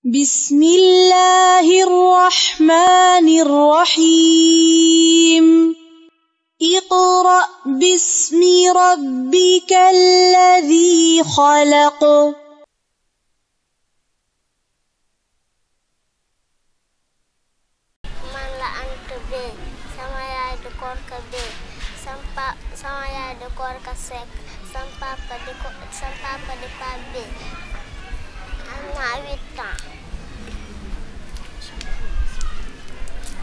بسم الله الرحمن الرحيم اقرأ باسم ربك الذي خلق Man la Anta Bey sama yaay di Korka Bey sama yaay di Korka Seck sama papa di Pape Bey am naa 8 ans.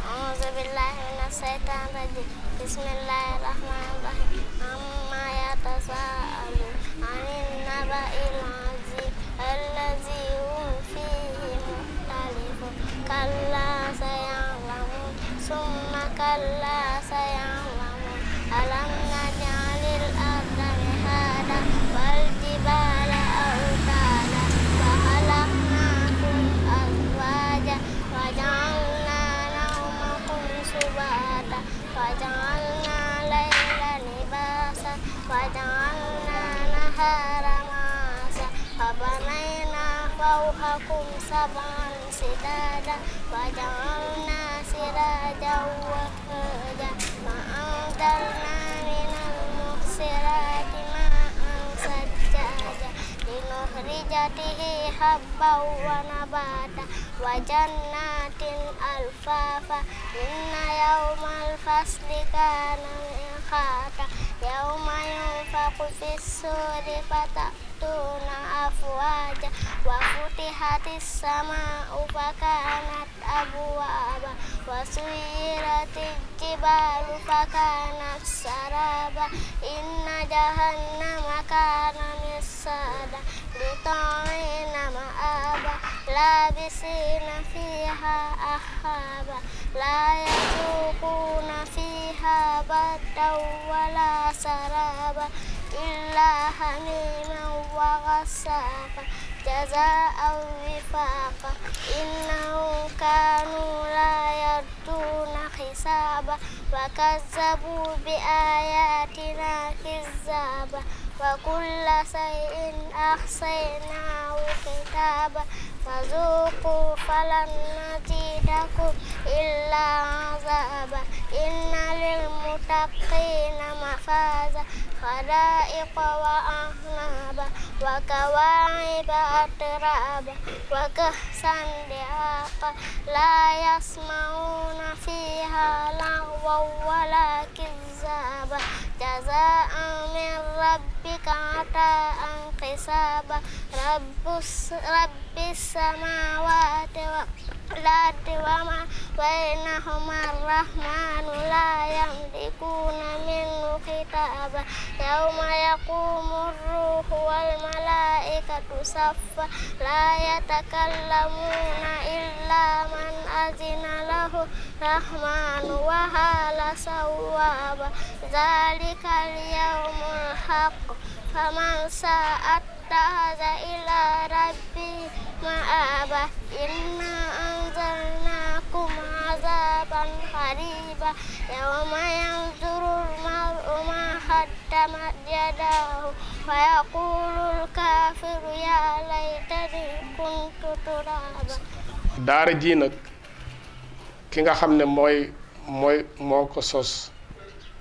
A'uuzu billaahi mina shaytaani rajiim bismillaahi rahmaani rahiim ammaa yatasaa'aluun anin naba'il aziim allazii hum fiihi muxtalifuun kallaa saya'lamuun summa kallaa saya'lamuun alam naj'alil arda mihaadan wal jibaala awtaadan wa khalaqnaakum azwaajan wa ja'alnaa nawmakum subaatan wa ja'alnaa layla libaasan wa ja'alnaa nahaara ma'aasan wa banaynaa fawqakum sab'an shidaadan wa ja'alnaa siraajan wahhaajan wa anzalnaa minal muhsiraati maa'an sajjaajan linukhrija bihi habban wa nabaatan wa jannaatin alfaafa inna yawmal fasli kaana miiqaatan yawma yunfaqu fis-suuri fata'tuuna afwaajan wa futihatis samaa'u fakaanat abwaaban wa suyyiratil jibaalu fakaanat saraaban inna jahannama kaana mirsaadan litaaghiina ma'aaban laabisiina fiihaa ahqaaban laa yazuuquuna fiihaa bardan walaa saraaban illaa hamiiman wa ghassaaqan jazaa'an wifaaqan innahum kaanuu laa yarjuuna hisaaban wa kazzabuu bi-aayaatinaa kizzaaban wa kulla shay'in ahsaynaahu kitaaban fazuuquu falan naziidakum illaa 'azaaban inna lilmuttaqiina mafaaza hadaa'iqa wa a'naaban wa kawaa'iba atraaban wa ka'san dihaaqa laa yasma'uuna fiihaa lagwan wa laa kizzaaban jazaa'an min rabbika 'ataa'an hisaaban rabbis samaawaati wal ardi wa maa baynahumaa ar-rahmaanu laa yamlikuuna minhu khitaaban yawma yaquumu ar-ruuhu wal malaa'ikatu saffan laa yatakallamuuna illaa man azina lahu rahmaanu wa qaala sawwaaba zaalikal yawmul haqq faman shaa'a ittakhadha ilaa rabbihi ma'aaban innaa anzarnaakum 'azaaban qariiban yawma yanzurul mar'u maa qaddamat yadaahu wa yaquulul kaafiru yaa laytanii kuntu turaaban. daara ji nag ki nga xam ne moo ko sos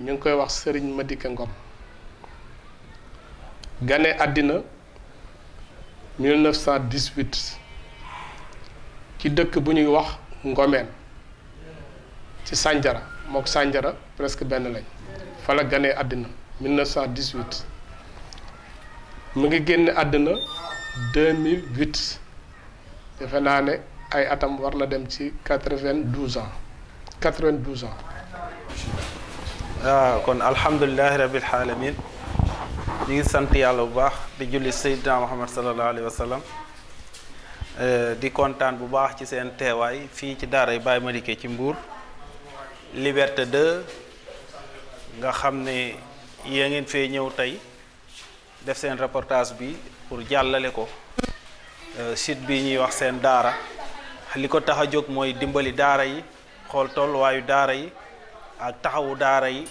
ñu ngi koy wax Serigne Madické Ngom gane àddina 1918 ci dëkk bu ñuy wax Ngomeen ci Sandiara mook Sandiara presque benn lañ fa la ganee àddina 1918 mu ngi génn àddina 2008 defe naa ne ay atam war na dem ci 92 ans. waaw kon alhamdulilahi rabbil alamin ñu ngi sant yàlla bu baax di julli Seydina Muhammad sallallahu alayhi wa sallam di kontaan bu baax ci seen teewaay fii ci daaray Baye Madické ci Mbour Liberté 2 nga xam ne yéen ngeen fee ñëw tey def seen reportage bi pour jàllale ko site bi ñuy wax seen daara li ko tax a jóg mooy dimbali daara yi xool tolluwaayu daara yi ak taxawu daara yi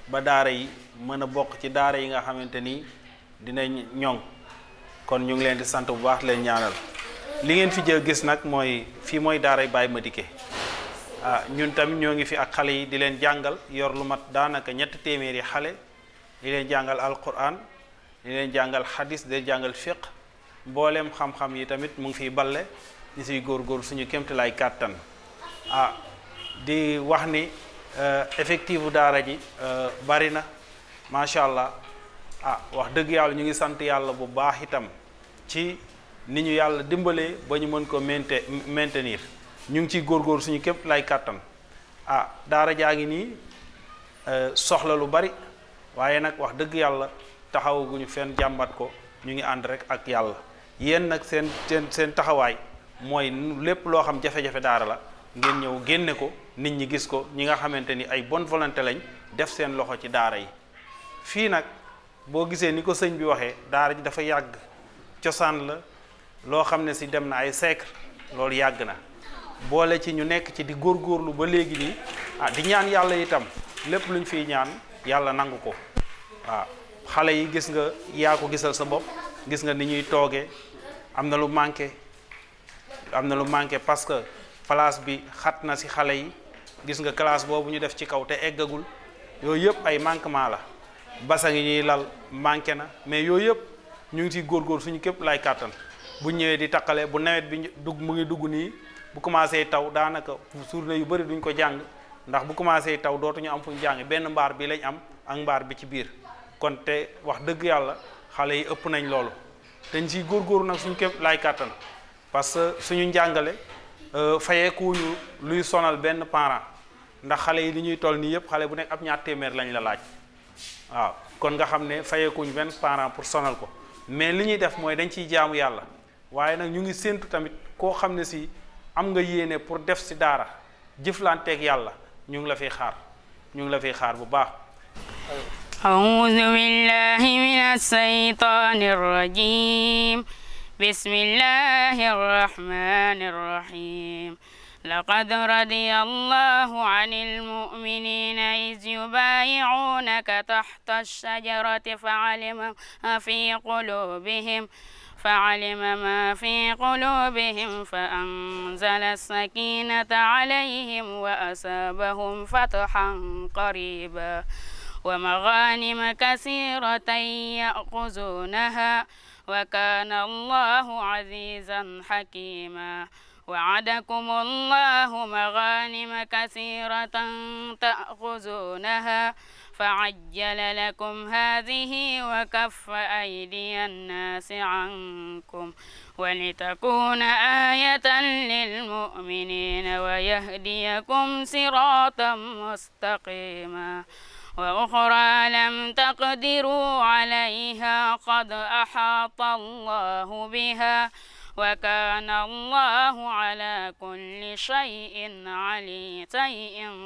ba daara yi mën a bokk ci daara yi nga xamante ni dinañ ñoŋ kon ñu ngi leen di sant bu baax leen ñaanal li ngeen fi jël gis nag mooy fii mooy daaray Baye Madické ñun tamit ñoo ngi fi ak xale yi di leen jàngal yor lu mat daanaka 3 téeméeri xale di leen jàngal alquran di leen jàngal hadis di leen jàngal fiqh mboolem xam-xam yi tamit mu ngi fiy balle ñu siy góorgóor suñu kéemtalaay kàttan di wax ni effectif daara ji bari na macha allah wax dëgg yàlla ñu ngi sant yàlla bu baax itam ci ni ñu yàlla dimbalee ba ñu mën ko maintenir ñu ngi ciy góorgóor suñu kéemtalaay kàttan daara jaa ngi nii soxla lu bari waaye nag wax dëgg yàlla taxawaguñu fenn jàmbat ko ñu ngi ànd rek ak yàlla yéen nag seen taxawaay mooy lépp loo xam jafe-jafe daara la ngeen ñëw génne ko nit ñi gis ko ñi nga xamante ni ay bonne volonté lañ def seen loxo ci daara yi fii nag boo gisee ni ko sëñ bi waxee daara ji dafa yàgg cosaan la loo xam ne si dem na ay siècle loolu yàgg na boole ci ñu nekk ci di góorgóorlu ba léegi nii di ñaan yàlla itam lépp luñ fiy ñaan yàlla nangu ko xale yi gis nga yaa ko gisal sa bopp gis nga ni ñuy toogee am na lu manqué parce que place bi xat na si xale yi gis nga classe boobu ñu def ci kaw te eggagul yooyu yëpp ay manquement la basa ngi ñuy lal manqué na mais yooyu yëpp ñu ngi ciy góorgóor suñu képp lay kàttan bu ñëwee di taqale bu nawet bi mu ngi dugg nii bu commencé taw daanaka journée yu bëri duñ ko jàng ndax bu commencé taw dootuñu am fu ñu jàng benn mbaar bi lañ am ak mbaar bi ci biir kon te wax dëgg yàlla xale yi ëpp nañ loolu dañ ciy góorgóorlu nag suñu képp lay kàttan parce que suñu njàngale fayeekuñu luy sonal benn parent ndax xale yi li ñuy toll nii yëpp xale bu nekk ab 2 téeméer lañ la laaj waaw kon nga xam ne fayeekuñu benn parent pour sonal ko mais li ñuy def mooy dañ ciy jaamu yàlla waaye nag ñu ngi séentu tamit koo xam ne si am nga yéene pour def si daara jëflanteeg yàlla ñu ngi la fiy xaar bu baax. أعوذ بالله من الشيطان الرجيم بسم الله الرحمن الرحيم لقد رضي الله عن المؤمنين إذ يبايعونك تحت الشجرة فعلم ما في قلوبهم فأنزل السكينة عليهم وأصابهم فتحا قريبا ومغانم كثيرة يأخذونها وكان الله عزيزا حكيما وعدكم الله مغانم كثيرة تأخذونها فعجل لكم هذه وكف أيدي الناس عنكم ولتكون آية للمؤمنين ويهديكم صراطا مستقيما وأخرى لم تقدروا عليها قد أحاط الله بها وكان الله على كل شيء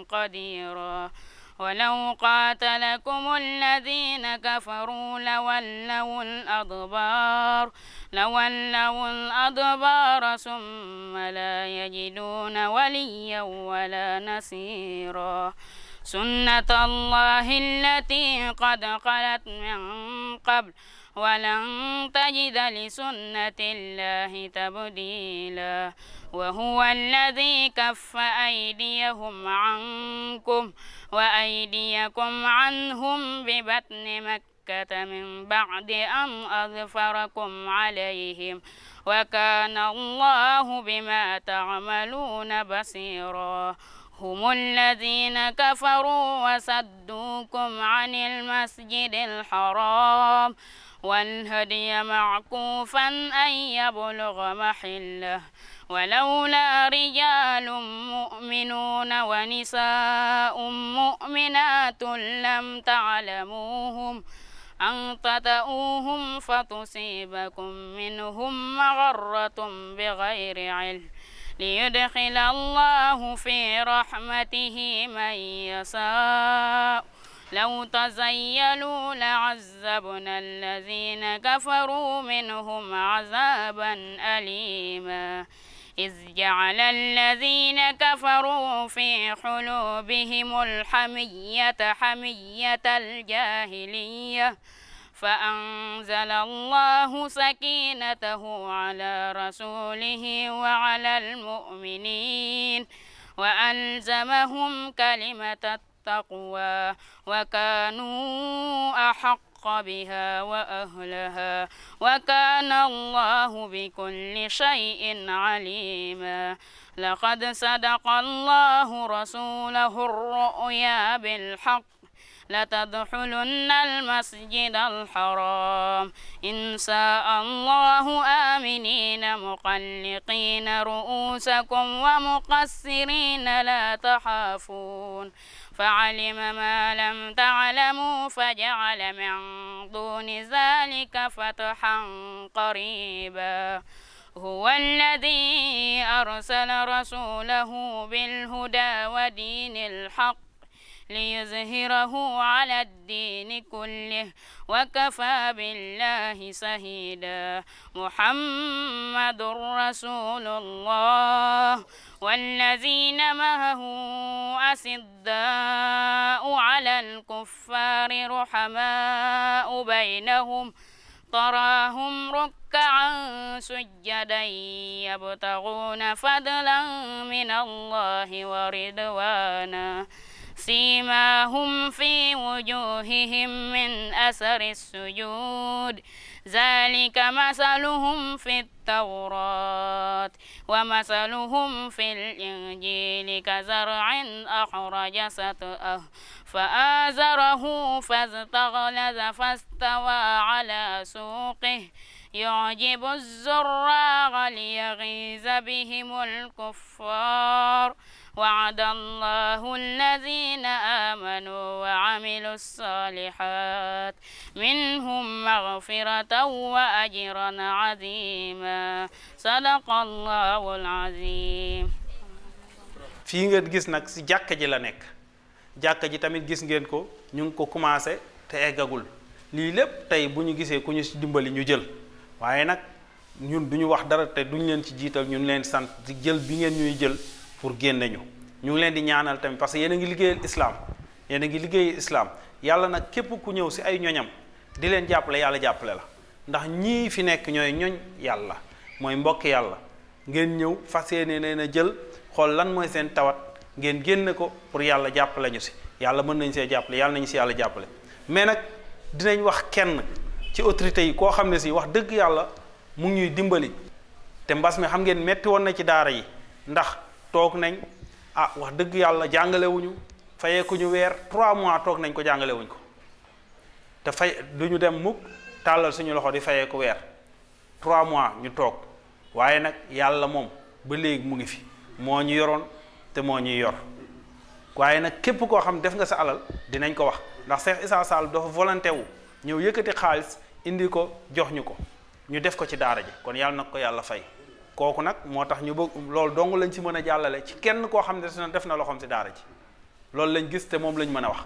قديرا ولو قاتلكم الذين كفروا لولوا الأدبار ثم لا يجدون وليا ولا نصيرا سنة الله التي قد خلت من قبل ولن تجد لسنة الله تبديلا وهو الذي كف أيديهم عنكم وأيديكم عنهم ببطن مكة من بعد أن أظفركم عليهم وكان الله بما تعملون بصيرا هم الذين كفروا وصدوكم عن المسجد الحرام والهدي معكوفا أن يبلغ محله ولولا رجال مؤمنون ونساء مؤمنات لم تعلموهم أن تطؤوهم فتصيبكم منهم مغرة بغير علم ليدخل الله في رحمته من يشاء لو تزيلوا لعذبنا الذين كفروا منهم عذابا أليما إذ جعل الذين كفروا في قلوبهم الحمية حمية الجاهلية فأنزل الله سكينته على رسوله وعلى المؤمنين وألزمهم كلمة التقوى وكانوا أحق بها وأهلها وكان الله بكل شيء عليما لقد صدق الله رسوله الرؤيا بالحق لتدخلن المسجد الحرام إن شاء الله آمنين مقلقين رؤوسكم ومقصرين لا تخافون فعلم ما لم تعلموا فجعل من دون ذلك فتحا قريبا هو الذي أرسل رسوله بالهدى ودين الحق ليظهره على الدين كله وكفى بالله شهيدا محمد رسول الله والذين معه أشداء على الكفار رحماء بينهم تراهم ركعا سجدا يبتغون فضلا من الله ورضوانا سيماهم في وجوههم من أثر السجود ذلك مثلهم في التوراة ومثلهم في الإنجيل كزرع أخرج شطأه فآزره فاستغلظ فاستوى على سوقه يعجب الزراع ليغيظ بهم الكفار وعد الله الذين آمنوا وعملوا الصالحات منهم مغفرة وأجرا عظيما صدق الله العظيم. fii ngeen gis nag ci jàkka ji la nekk jàkka ji tamit gis ngeen ko ñu ngi ko commencé te eggagul lii lépp tey bu ñu gisee ku ñu ci dimbali ñu jël waaye nag ñun duñu wax dara te duñ leen ci jiital ñun leen sant di jël bi ngeen ñuy jël pour génne ñu ngi leen di ñaanal tamit parce que yéen a ngi liggéeyal islam yéen a ngi liggéeyal islam yàlla nag képp ku ñëw ci ay ñoñam di leen jàppale yàlla jàppale la ndax ñii fi nekk ñooy ñoñ yàlla mooy mbokk yàlla ngeen ñëw fas yéene leen a jël xool lan mooy seen tawat ngeen génne ko pour yàlla jàppale ñu ci yàlla mën nañ see jàppale yàlla nañu ci yàlla jàppale mais nag dinañ wax kenn ci autorités yi koo xam ne ci wax dëgg yàlla mu ngi ñuy dimbali te mbas mi xam ngeen metti woon na ci daara yi ndax toog nañ wax dëgg yàlla jàngalewuñu fayeekuñu weer 3 mois toog nañ ko jàngalewuñ ko te fay duñu dem mukk tàllal suñu loxo di fayeeku weer 3 mois ñu toog waaye nag yàlla moom ba léegi mu ngi fi moo ñu yoroon te moo ñuy yor waaye nag képp koo xam def nga sa alal dinañ ko wax ndax Cheikh Issa Sall dafa volonté wu ñëw yëkkati xaalis indi ko jox ñu ko ñu def ko ci daara ji kon yàlla nag ko yàlla fay kooku nag moo tax ñu bëgg loolu dong lañ ci mën a jàllale ci kenn koo xam ne def na loxoom ci daara ji loolu lañ gis te moom lañ mën a wax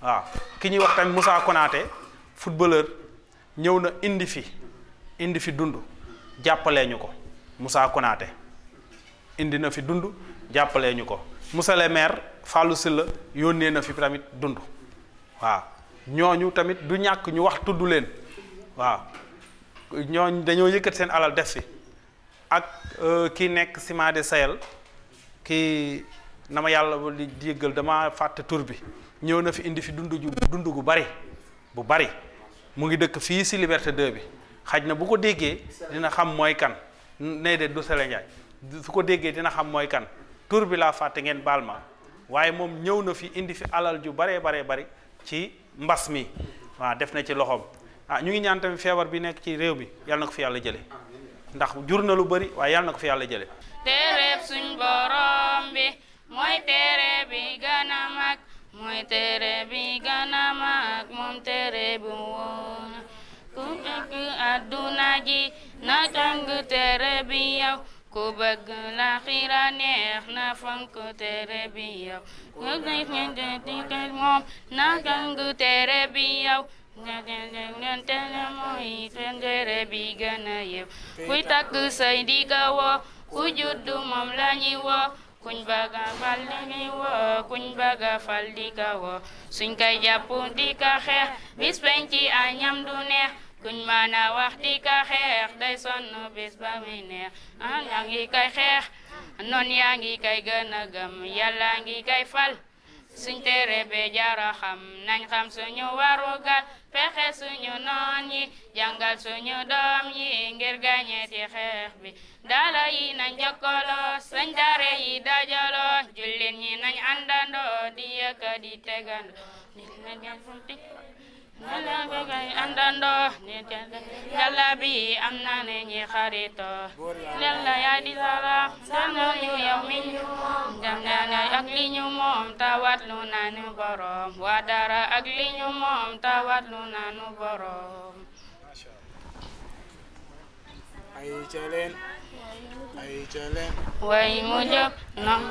waaw ki ñuy wax tamit Moussa Konaté footballeur ñëw na indi fi dund jàppalee ñu ko Moussa Konaté indi na fi dund jàppalee ñu ko Moussa le maire Fallou Sylla yónnee na fi tamit dund waaw ñooñu tamit du ñàkk ñu wax tudd leen waaw ñooñu dañoo yëkkat seen alal def fi ak kii nekk ciment de Sahel kii na ma yàlla di jéggal dama fàtte tur bi ñëw na fi indi fi dund gu bari bu bari mu ngi dëkk fii ci Liberté 2 bi xaj na bu ko déggee dina xam mooy kan nee de du Sele Ndiaye su ko déggee dina xam mooy kan tur bi laa fàtte ngeen baal ma waaye moom ñëw na fi indi fi alal ju baree bari ci mbas mi waaw def na ci loxoom ñu ngi ñaan tamit feebar bi nekk ci réew mi yàlla na ko fi yàlla jële ndax jur na lu bari waaye yàlla na ko fi yàlla jële téereb suñ borom bi mooy téere bi gën a mag mooy téere bi gën a mag moom téere bu woon ku bëgg àdduna ji na jàng téere bi yow ku bëgg laaxira neex na fonk téere bi yow ku bëgg moom na jàng téere bi yow mooy téere bi gën a yow kuy takk say di ka woo ku juddu moom la ñuy woo kuñ bëgga fal di woo kuñ bëgga fal di ka woo suñ koy jàpp di ka xeex bis penc ci añam du neex kuñ mën a wax di ka xeex day sonn bis ba muy neex yaa ngi kay xeex noon yaa ngi kay gën a gëm yàlla ngi kay fal suñ téere be jara xam nañ xam suñu warugal fexe suñu noon yi jàngal suñu doom yi ngir gañe ci xeex bi dala yi nañ jokkaloo sañ daare yi dajaloo jullit ñi nañ àndandoo di yëkka di tegandoo andandoo yàlla bi am na ne ñi xaritoo yàlla yaa di sala dana ñu yow mi jam ak li ñu moom tawat lu nanu borom waa dara ak li ñu moom tawat lu nanu borom ay caleen way mu jóg nom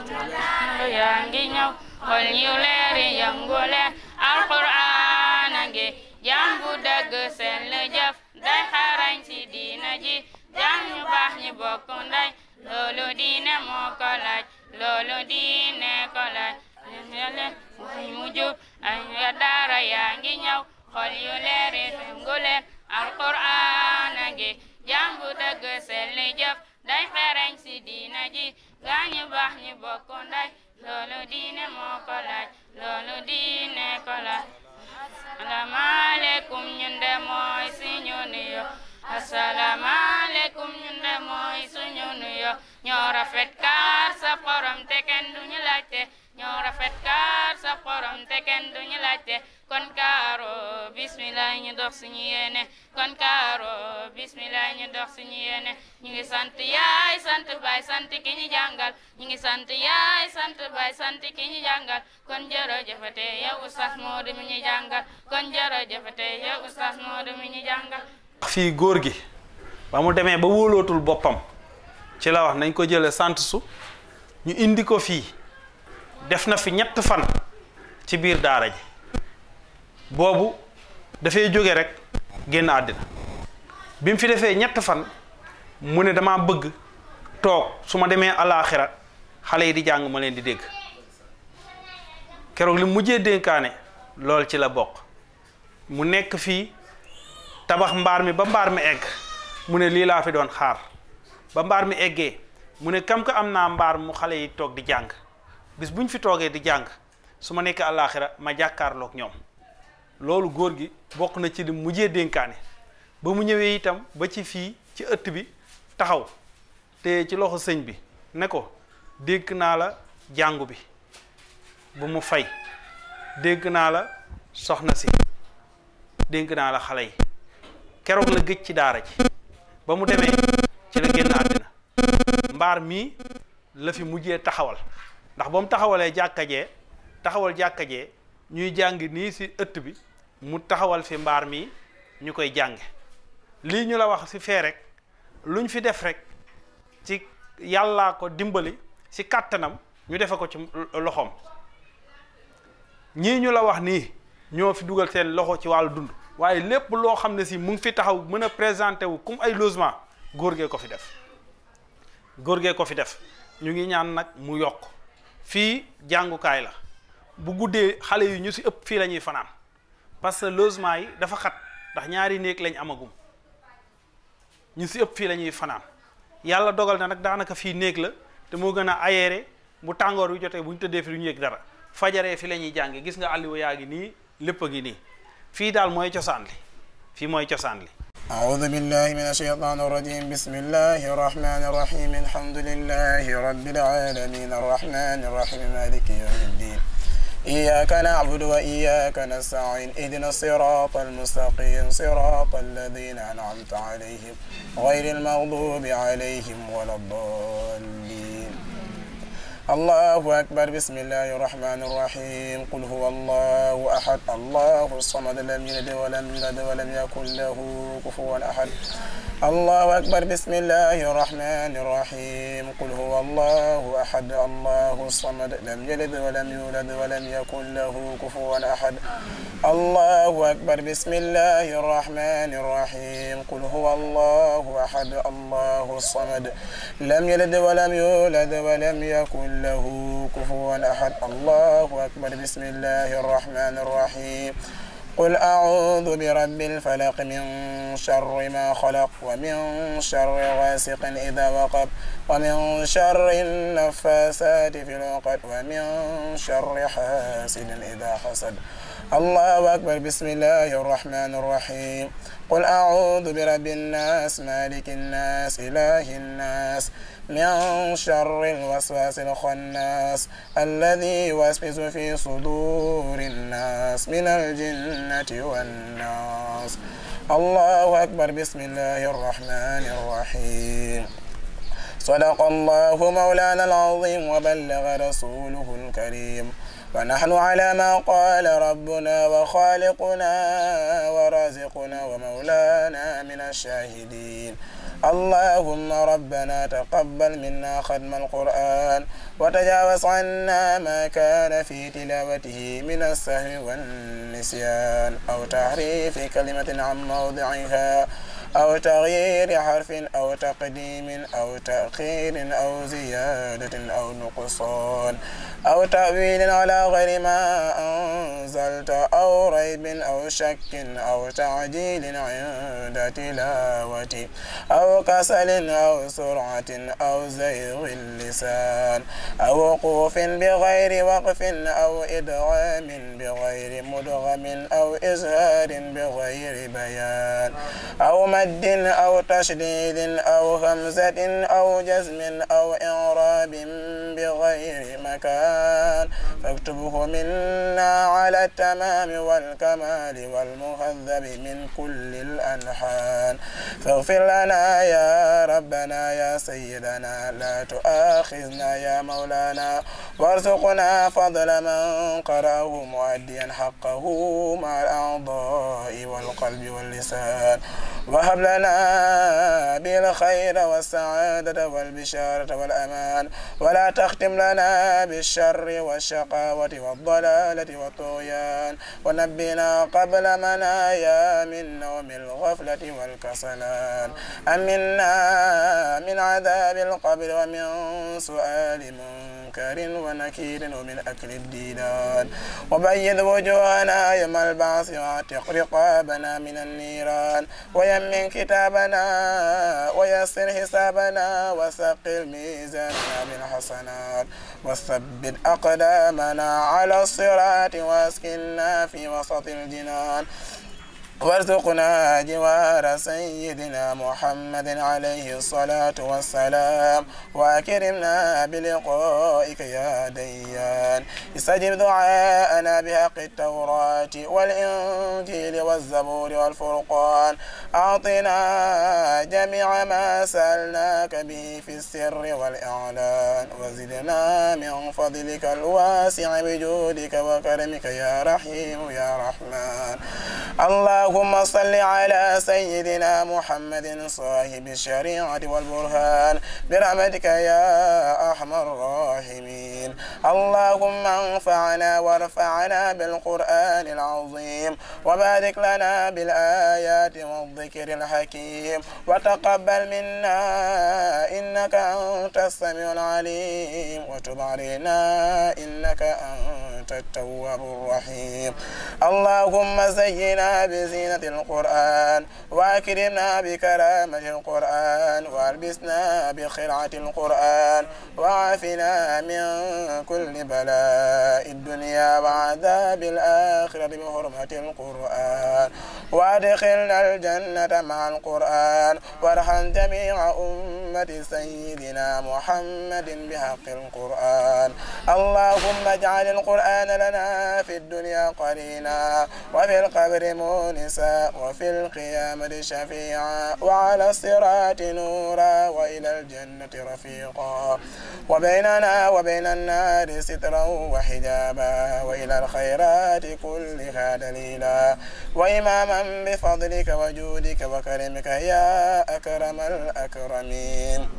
yaa ngi ñëw xol yu leeri yëngu leen alquran a ngi jàngu dëgg seen la jëf day xarañ ci diina ji jàng ñu baax ñi bokk nday loolu diine moo ko laaj loolu diine ko laaj way mu jóg ay daara yaa ngi ñëw xol yu leeri yëngu leen alquran a ngi jàngu dëgg seen la jëf day xarañ ci diina ji gaañu baax ñi bokk nday loolu diine moo ko laaj loolu diine ko laaj asalaamaaleykum ñun de mooy suñu nuyo asalaamaaleykum ñun de mooy suñu nuyo ñoo rafet kaar sa xorom te kenn duñu laajte ñoo rafet kaar sa xorom te kenn duñu laajte kon kaaro bismillah ñu dox suñu yéene kon kaaro bismillah ñu dox suñu yéene ñu ngi sant yaay sant baay sant ki ñu jàngal ñu ngi sant yaay sant baay sant ki ñu jàngal kon jërëjëfate yow Oustaz Modou mi ñu jàngal kon jërëjëfate yow Oustaz Modou mi ñu jàngal fii góor gi ba mu demee ba wóolootul boppam ci la wax nañ ko jële sant su ñu indi ko fii def na fi 3 fan ci biir daara ji boobu dafay jóge rek génn àddina bi mu fi defee 3 fan mu ne dama bëgg toog su ma demee alaaxira xale yi di jàng ma leen di dégg keroog li mujjee dénkaane lool ci la bokk mu nekk fii tabax mbaar mi ba mbaar mi egg mu ne lii laa fi doon xaar ba mbaar mi eggee mu ne kam ko am naa mbaar mu xale yi toog di jàng bis buñ fi toogee di jàng su ma nekk alaaxira ma jàkkaarloog ñoom loolu góor gi bokk na ci li mujjee dénkaane ba mu ñëwee itam ba ci fii ci ëtt bi taxaw te ci loxo sëñ bi ne ko dégg naa la jàngu bi bu mu fay dégg naa la soxna si dégg naa la xale yi keroog la gëj ci daara ji ba mu demee ci la génn àddina mbaar mii la fi mujjee taxawal ndax ba mu taxawalee taxawal jàkka jee ñuy jàng nii si ëtt bi mu taxawal fi mbaar mii ñu koy jànge lii ñu la wax si fee rek luñ fi def rek ci yàllaa ko dimbali si kàttanam ñu defe ko ci loxoom ñii ñu la wax nii ñoo fi dugal seen loxo ci wàllu dund waaye lépp loo xam ne si mu ngi fi taxaw mën a présenté wu comme ay logement góor gee ko fi def ñu ngi ñaan nag mu yokk fii jàngukaay la bu guddee xale yi ñu si ëpp fii la ñuy fanaan parce que logement yi dafa xat ndax ñaari néeg lañ amagum ñu si ëpp fii la ñuy fanaan yàlla dogal na nag daanaka fii néeg la te moo gën a aéré bu tàngoor wi jotee bu ñu tëddee fi du ñu yëg dara fajaree fi la ñuy jànge gis nga àlliwa yaa ngi nii lépp a ngi nii fii daal mooy cosaan li fii mooy cosaan li أعوذ بالله من الشيطان الرجيم بسم الله الرحمن الرحيم الحمد لله رب العالمين الرحمن الرحيم مالك يوم الدين إياك نعبد وإياك نستعين اهدنا الصراط المستقيم صراط الذين أنعمت عليهم غير المغضوب عليهم ولا الضالين الله أكبر بسم الله الرحمن الرحيم قل هو الله أحد الله الصمد لم يلد ولم يولد ولم يكن له كفوا أحد الله أكبر. بسم الله الرحمن الرحيم. قل هو الله أحد الله الصمد لم يلد ولم يولد ولم يكن له كفوا أحد. الله أكبر. بسم الله الرحمن الرحيم. قل هو الله أحد الله الصمد لم يلد ولم يولد ولم يكن له كفوا أحد. الله أكبر. بسم الله الرحمن الرحيم. قل أعوذ برب الفلق من شر ما خلق ومن شر غاسق إذا وقب ومن شر النفاثات في العقد ومن شر حاسد إذا حسد. الله أكبر. بسم الله الرحمن الرحيم. قل أعوذ برب الناس مالك الناس إله الناس من شر الوسواس الخناس الذي يوسوس في صدور الناس من الجنة والناس. الله أكبر. بسم الله الرحمن الرحيم. صدق الله مولانا العظيم وبلغ رسوله الكريم ونحن على ما قال ربنا وخالقنا ورازقنا ومولانا من الشاهدين. اللهم ربنا تقبل منا ختم القرآن وتجاوز عنا ما كان في تلاوته من السهو والنسيان أو تحريف كلمة عن موضعها أو تغيير حرف أو تقديم أو تأخير أو زيادة أو نقصان أو تأويل على غير ما أنزلت أو ريب أو شك أو تعجيل عند تلاوة أو كسل أو سرعة أو زيغ اللسان أو وقوف بغير وقف أو إدغام بغير مدغم أو إزهار بغير بيان أو مد أو تشديد أو همزة أو جزم أو إعراب بغير مكان فاكتبه منا على التمام والكمال والمهذب من كل الأنحان. فاغفر لنا يا ربنا يا سيدنا لا تؤاخذنا يا مولانا وارزقنا فضل من قرأه مؤديا حقه مع الأعضاء والقلب واللسان. وهب لنا بالخير والسعادة والبشارة والأمان ولا تختم لنا بالشر والشقاوة والضلالة والطغيان ونبنا قبل منايا من نوم الغفلة والكسلان. أمنا من عذاب القبر ومن سؤال منكر ونكير ومن أكل الديدان وبيض وجوهنا يوم البعث واعتق رقابنا من النيران ويمن كتابنا ويسر حسابنا وثقل ميزاننا بالحسنات وثبت أقدامنا على الصراط واسكننا في وسط الجنان وارزقنا جوار سيدنا محمد عليه الصلاة والسلام وأكرمنا بلقائك يا ديان. استجب دعاءنا بحق التوراة والإنجيل والزبور والفرقان. أعطنا جميع ما سألناك به في السر والإعلان وزدنا من فضلك الواسع بجودك وكرمك يا رحيم يا رحمن. اللهم صل على سيدنا محمد صاحب الشريعة والبرهان برحمتك يا أرحم الراحمين. اللهم انفعنا وارفعنا بالقرآن العظيم وبارك لنا بالآيات والذكر الحكيم وتقبل منا إنك أنت السميع العليم وتب علينا إنك أنت التواب الرحيم. اللهم زينا بزينة القرآن وأكرمنا بكرامة القرآن وألبسنا بخلعة القرآن وعافنا من كل بلاء الدنيا وعذاب الآخرة بحرمة القرآن وأدخلنا الجنة مع القرآن وارحم جميع أمة بحرمة سيدنا محمد بحق القرآن. اللهم اجعل القرآن لنا في الدنيا قرينا وفي القبر مونسا وفي القيامة شفيعا وعلى الصراط نورا وإلى الجنة رفيقا وبيننا وبين النار سترا وحجابا وإلى الخيرات كلها دليلا وإماما بفضلك وجودك وكرمك يا أكرم الأكرمين.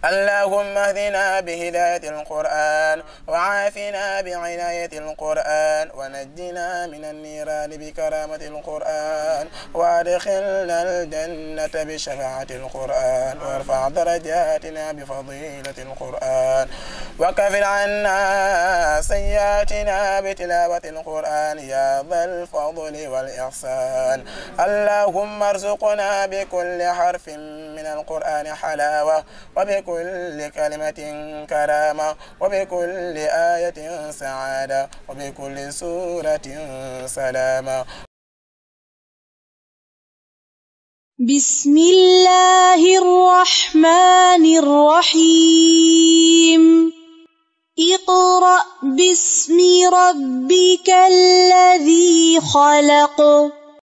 اللهم اهدنا بهداية القرآن وعافنا بعناية القرآن ونجنا من النيران بكرامة القرآن وادخلنا الجنة بشفاعة القرآن وارفع درجاتنا بفضيلة القرآن وكفر عنا سيئاتنا بتلاوة القرآن يا ذا الفضل والإحسان. اللهم ارزقنا بكل حرف من القرآن حلاوة وبكل كلمة كرامة وبكل آية سعادة وبكل سورة سلامة. بسم الله الرحمن الرحيم. اقرأ باسم ربك الذي خلق.